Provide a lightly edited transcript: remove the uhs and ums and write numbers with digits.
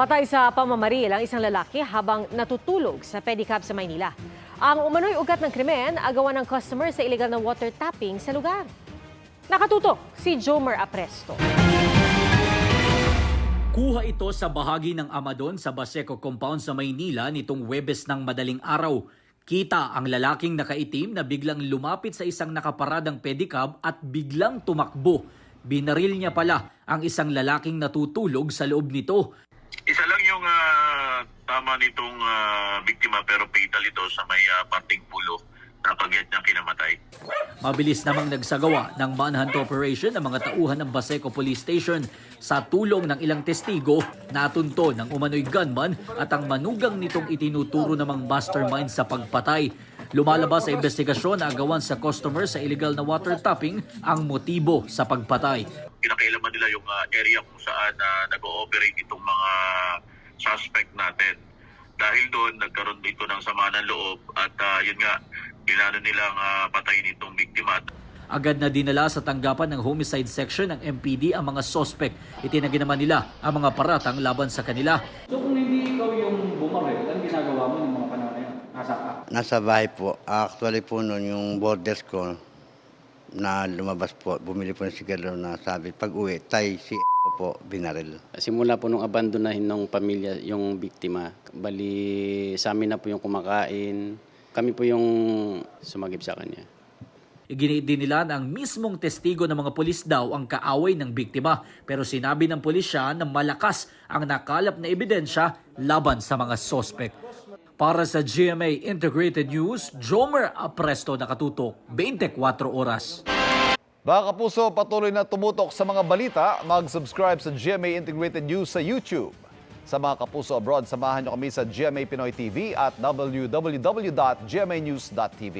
Patay sa pamamaril ang isang lalaki habang natutulog sa pedicab sa Maynila. Ang umano'y ugat ng krimen, agawan ng customer sa illegal na water tapping sa lugar. Nakatutok si Jomer Apresto. Kuha ito sa bahagi ng Amadon sa Baseco Compound sa Maynila nitong Huwebes ng madaling araw. Kita ang lalaking nakaitim na biglang lumapit sa isang nakaparadang pedicab at biglang tumakbo. Binaril niya pala ang isang lalaking natutulog sa loob nito. Isa lang yung tama nitong biktima pero fatal ito sa may parting pulo na pagyat niyang kinamatay. Mabilis namang nagsagawa ng manhunt operation ang mga tauhan ng Baseco Police Station. Sa tulong ng ilang testigo, natunto ng umano'y gunman at ang manugang nitong itinuturo namang mastermind sa pagpatay. Lumalabas sa investigasyon na agawan sa customer sa illegal na water tapping ang motibo sa pagpatay. Kinakailaman nila yung area kung saan nag-ooperate itong mga suspect natin. Dahil doon, nagkaroon dito ng sama ng loob at yun nga, pinano nilang patayin itong biktima. Agad na dinala sa tanggapan ng homicide section ng MPD ang mga suspect. Itinagi naman nila ang mga paratang laban sa kanila. So kung hindi ikaw yung bumaril, ano ginagawa mo ng mga panahon na yun? Nasa ka? Nasa bahay po. Actually po noon yung borders ko na lumabas po, bumili po ng sigaro na sabi, pag uwi, si po binaril. Simula po nung abandonahin ng pamilya yung biktima, bali sa amin na po yung kumakain, kami po yung sumagip sa kanya. Iginiit din nila na ang mismong testigo ng mga pulis daw ang kaaway ng biktima. Pero sinabi ng pulisya na malakas ang nakalap na ebidensya laban sa mga suspect. Para sa GMA Integrated News, Jomer Apresto, nakatutok 24 oras. Mga kapuso, patuloy na tumutok sa mga balita. Mag-subscribe sa GMA Integrated News sa YouTube. Sa mga kapuso abroad, samahan niyo kami sa GMA Pinoy TV at www.gmanews.tv.